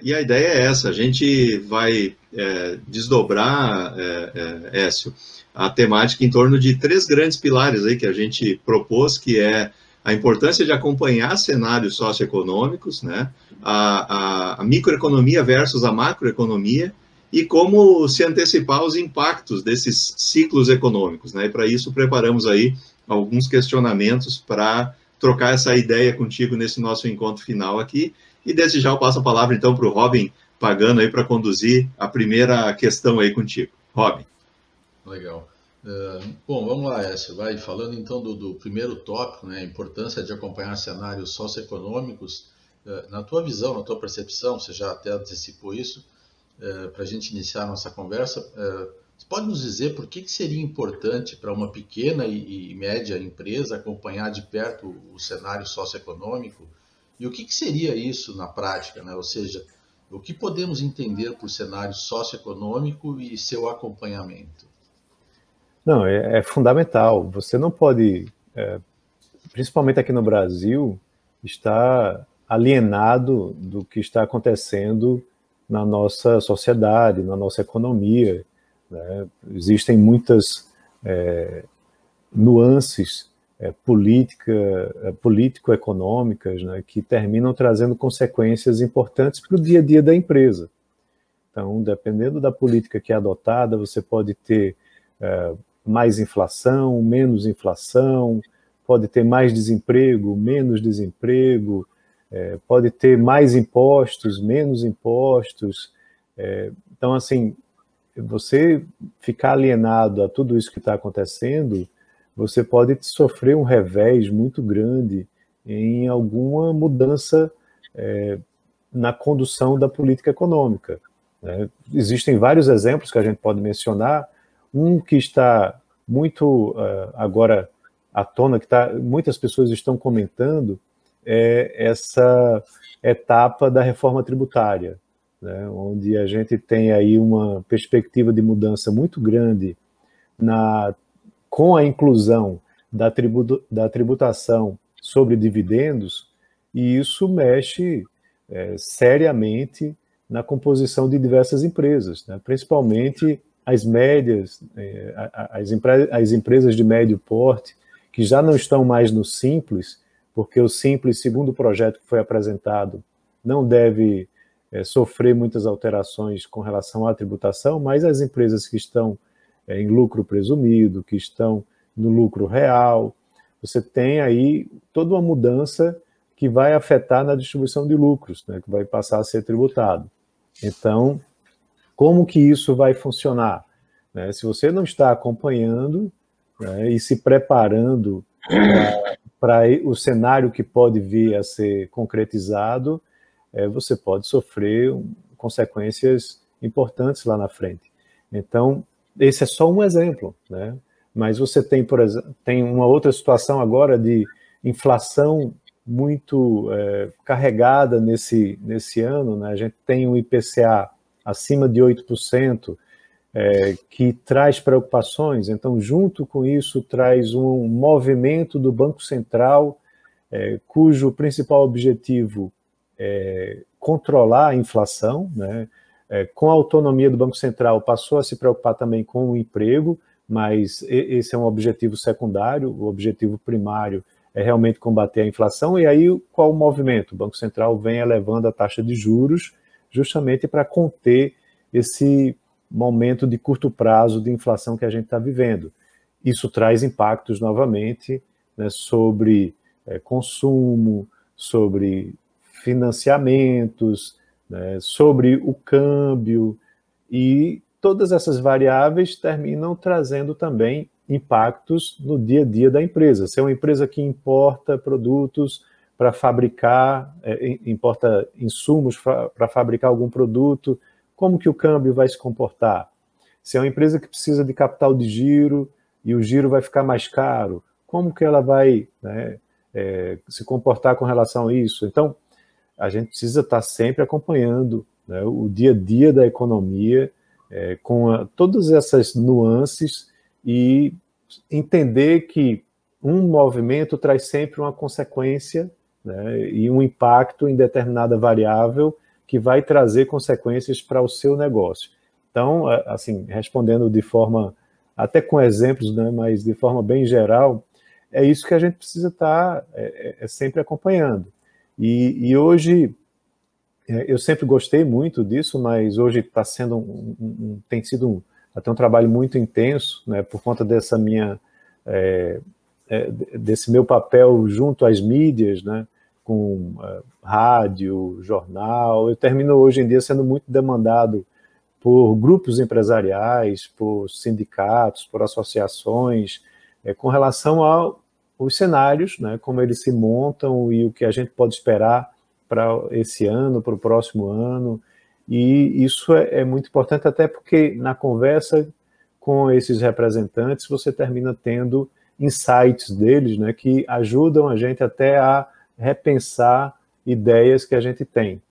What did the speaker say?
E a ideia é essa, a gente vai desdobrar, Écio, a temática em torno de 3 grandes pilares aí que a gente propôs, que é a importância de acompanhar cenários socioeconômicos, né? A microeconomia versus a macroeconomia, e como se antecipar os impactos desses ciclos econômicos, né? E para isso preparamos aí alguns questionamentos para trocar essa ideia contigo nesse nosso encontro final aqui. E desde já eu passo a palavra então para o Robin Pagano aí para conduzir a primeira questão aí contigo. Robin. Legal. Bom, vamos lá, Écio. Vai falando então do primeiro tópico, né? A importância de acompanhar cenários socioeconômicos. Na tua visão, na tua percepção, você já até antecipou isso, para a gente iniciar a nossa conversa, você pode nos dizer por que seria importante para uma pequena e média empresa acompanhar de perto o cenário socioeconômico? E o que seria isso na prática, né? Ou seja, o que podemos entender por cenário socioeconômico e seu acompanhamento? Não, é fundamental. Você não pode, principalmente aqui no Brasil, estar alienado do que está acontecendo na nossa sociedade, na nossa economia, né? Existem muitas nuances político-econômicas, né, que terminam trazendo consequências importantes para o dia a dia da empresa. Então, dependendo da política que é adotada, você pode ter mais inflação, menos inflação, pode ter mais desemprego, menos desemprego, pode ter mais impostos, menos impostos. Então, assim, você ficar alienado a tudo isso que está acontecendo, você pode sofrer um revés muito grande em alguma mudança na condução da política econômica, né? Existem vários exemplos que a gente pode mencionar. Um que está muito agora à tona, que muitas pessoas estão comentando, é essa etapa da reforma tributária, né, onde a gente tem aí uma perspectiva de mudança muito grande com a inclusão da tributação sobre dividendos, e isso mexe seriamente na composição de diversas empresas, né, principalmente as médias, as empresas de médio porte, que já não estão mais no Simples, porque o Simples, segundo o projeto que foi apresentado, não deve sofrer muitas alterações com relação à tributação, mas as empresas que estão em lucro presumido, que estão no lucro real, você tem aí toda uma mudança que vai afetar na distribuição de lucros, né, que vai passar a ser tributado. Então, como que isso vai funcionar? Né, se você não está acompanhando, né, e se preparando para o cenário que pode vir a ser concretizado, você pode sofrer consequências importantes lá na frente. Então, esse é só um exemplo, né? Mas você tem, por exemplo, tem uma outra situação agora de inflação muito carregada nesse ano, né? A gente tem um IPCA acima de 8%, que traz preocupações. Então, junto com isso, traz um movimento do Banco Central, cujo principal objetivo é controlar a inflação, né? Com a autonomia do Banco Central, passou a se preocupar também com o emprego, mas esse é um objetivo secundário. O objetivo primário é realmente combater a inflação. E aí, qual o movimento? O Banco Central vem elevando a taxa de juros justamente para conter esse momento de curto prazo de inflação que a gente está vivendo. Isso traz impactos novamente, né, sobre consumo, sobre financiamentos, né, sobre o câmbio, e todas essas variáveis terminam trazendo também impactos no dia a dia da empresa. Se é uma empresa que importa produtos para fabricar, importa insumos para fabricar algum produto, como que o câmbio vai se comportar? Se é uma empresa que precisa de capital de giro e o giro vai ficar mais caro, como que ela vai, né, se comportar com relação a isso? Então, a gente precisa estar sempre acompanhando, né, o dia a dia da economia, com todas essas nuances, e entender que um movimento traz sempre uma consequência, né, e um impacto em determinada variável que vai trazer consequências para o seu negócio. Então, assim, respondendo de forma, até com exemplos, né, mas de forma bem geral, é isso que a gente precisa estar sempre acompanhando. E hoje, eu sempre gostei muito disso, mas hoje está sendo tem sido até um trabalho muito intenso, né, por conta dessa desse meu papel junto às mídias, né, com rádio, jornal. Eu termino hoje em dia sendo muito demandado por grupos empresariais, por sindicatos, por associações, com relação aos cenários, né, como eles se montam e o que a gente pode esperar para esse ano, para o próximo ano. E isso é muito importante, até porque na conversa com esses representantes você termina tendo insights deles, né, que ajudam a gente até a repensar ideias que a gente tem.